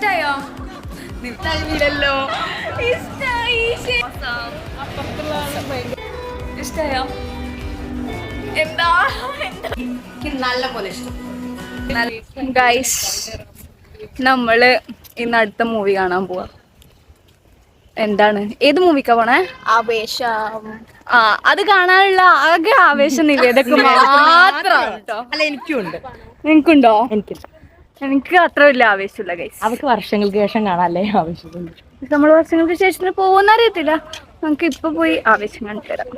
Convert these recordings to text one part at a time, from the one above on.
ഇഷ്ടായോ? തൽവിലല്ലോ ഇഷ്ടായോ? എന്താ നല്ല പോലെ ഇഷ്ടം. ഗൈസ്, നമ്മള് ഇന്ന് അടുത്ത മൂവി കാണാൻ പോവാ. എന്താണ്, ഏത് മൂവിക്കാ പോണേ? ആവേശം. ആ, അത് കാണാനുള്ള ആകെ ആവേശം നിവേദക്ക് മാത്രം കേട്ടോ. അല്ല, എനിക്കും ഉണ്ട്. നിനക്കുണ്ടോ? എനിക്ക് അത്ര വലിയ ആവേശമില്ല ഗൈസ്. അവർക്ക് വർഷങ്ങൾക്ക് ശേഷം കാണാല്ലേ ആവശ്യമുണ്ട്. നമ്മൾ വർഷങ്ങൾക്ക് ശേഷം പോകുന്ന അറിയത്തില്ല. നമുക്ക് ഇപ്പൊ പോയി ആവേശം കാണിച്ചു തരാം.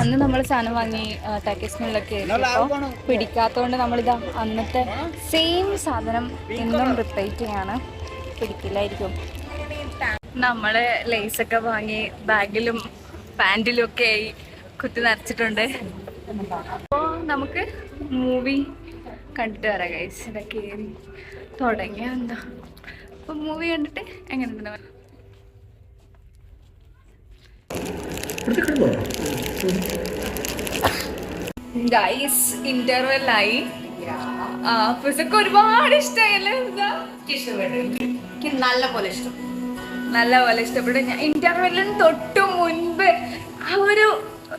അന്ന് നമ്മൾ സാധനം വാങ്ങി ടാക്കീസിനുള്ളൊക്കെ പിടിക്കാത്തതുകൊണ്ട് നമ്മളിതാ അന്നത്തെ സെയിം സാധനം ഇന്നും റിപ്പീറ്റ് ചെയ്യാണ്. പിടിക്കില്ലായിരിക്കും. നമ്മള് ലേസൊക്കെ വാങ്ങി ബാഗിലും പാൻറ്റിലും ഒക്കെ ആയി കുത്തി നിറച്ചിട്ടുണ്ട്. അപ്പോൾ നമുക്ക് മൂവി കണ്ടിട്ട് വരാം ഗൈസ്. ഇതൊക്കെ തുടങ്ങിയ എന്താ, അപ്പൊ മൂവി കണ്ടിട്ട് എങ്ങനെ ഗൈസ്. ഇന്റർവെല്ലായി. ഫിസക്ക് ഒരുപാട് ഇഷ്ടമായല്ലേ? എനിക്ക് നല്ല പോലെ ഇഷ്ടം. നല്ല പോലെ ഇഷ്ടപ്പെട്ടു. ഞാൻ ഇന്റർവെല്ലിന് തൊട്ടു മുൻപ് ആ ഒരു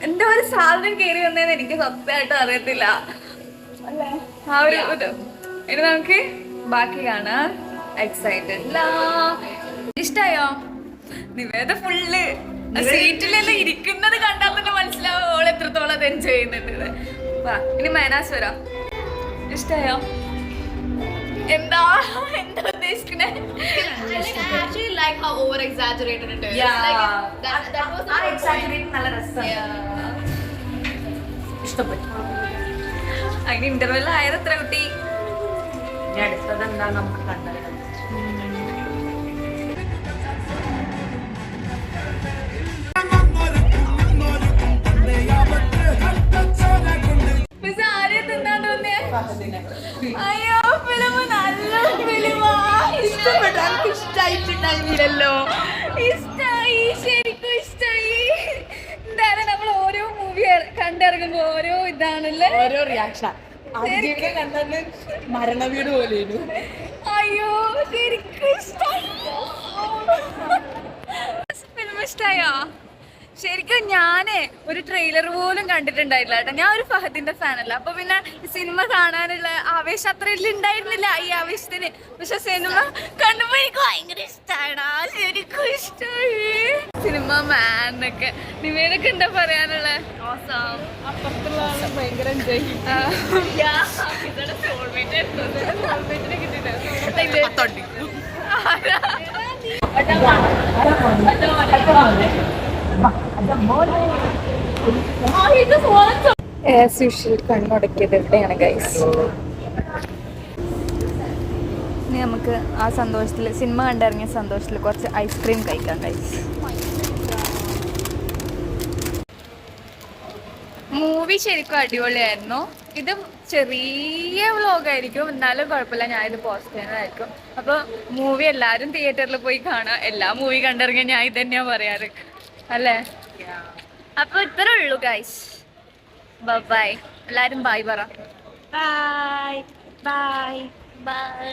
എന്താ ഒരു സാധനം കയറി വന്നതെന്ന് എനിക്ക് സത്യമായിട്ട് അറിയത്തില്ല. ആ ഒരു ഇനി നമുക്ക് ബാക്കി കാണാം. എക്സൈറ്റഡ്. ഇഷ്ടായോ? നിവേദ ഫുള്ള് സീറ്റിലെല്ലാം ഇരിക്കുന്നത് കണ്ടാൽ തന്നെ മനസ്സിലാവും ഓൾ എത്രത്തോളം അത് എൻജോയ് ചെയ്യുന്നുണ്ട്. ഇനി മൈനാസ് വരാം. ഇഷ്ടായോ? എന്താ ഉദ്ദേശിക്കണേ? ഇഷ്ടപ്പെട്ടു. അതിന് ഇന്റർവെൽ ആയത് എത്ര കുട്ടി? അടുത്തത് എന്താ നമുക്ക് കണ്ടത്? അയ്യോ, ഫിലിം നല്ല ഫിലിമാ. ഇഷ്ടപ്പെട്ടില്ലല്ലോ. ഇഷ്ടായി, ശരിക്കും ഇഷ്ടായി. എന്തായാലും നമ്മൾ ഓരോ മൂവി കണ്ടിറങ്ങുമ്പോ ഓരോ ഇതാണല്ലേ, ഓരോ റിയാക്ഷൻ. കണ്ടത് മരണവീട് പോലെ. അയ്യോ, ശരിക്കും ഇഷ്ടായി. ഫിലിം ഇഷ്ടായോ? ശരിക്കും ഞാനേ ഒരു ട്രെയിലർ പോലും കണ്ടിട്ടുണ്ടായില്ല കേട്ടോ. ഞാൻ ഒരു ഫഹദിന്റെ ഫാനല്ല. അപ്പൊ പിന്നെ സിനിമ കാണാനുള്ള ആവേശം അത്ര ഉണ്ടായിരുന്നില്ല ഈ ആവേശത്തിന്. പക്ഷെ സിനിമ കണ്ടപ്പോ എനിക്ക് ഭയങ്കര ഇഷ്ടമാണ്. ശരിക്കും ഇഷ്ടമായി സിനിമ. മാനൊക്കെ നിവേദൊക്കെ എന്താ പറയാനുള്ള? ഭയങ്കര എൻജോയ്. ആസ് യൂഷ്വൽ കണ്ണുടക്കിയത് എവിടെയാണ് ഗൈസ്? ഇനി നമുക്ക് ആ സന്തോഷത്തിൽ, സിനിമ കണ്ടിറങ്ങിയ സന്തോഷത്തിൽ കുറച്ച് ഐസ്ക്രീം കഴിക്കാം ഗൈസ്. മൂവി ശരിക്കും അടിപൊളിയായിരുന്നു. ഇത് ചെറിയ വ്ലോഗായിരിക്കും, എന്നാലും കുഴപ്പമില്ല. ഞാനിത് പോസ്റ്റ് ചെയ്യുന്നതായിരിക്കും. അപ്പോൾ മൂവി എല്ലാവരും തിയേറ്ററിൽ പോയി കാണാം. എല്ലാ മൂവി കണ്ടിറങ്ങിയ ഞാൻ ഇത് തന്നെയാണ് പറയാറ് അല്ലേ? അപ്പോൾ ഇത്രേ ഉള്ളൂ ഗൈസ്. ബൈ. എല്ലാവരും ബൈ പറ. Bye bye bye.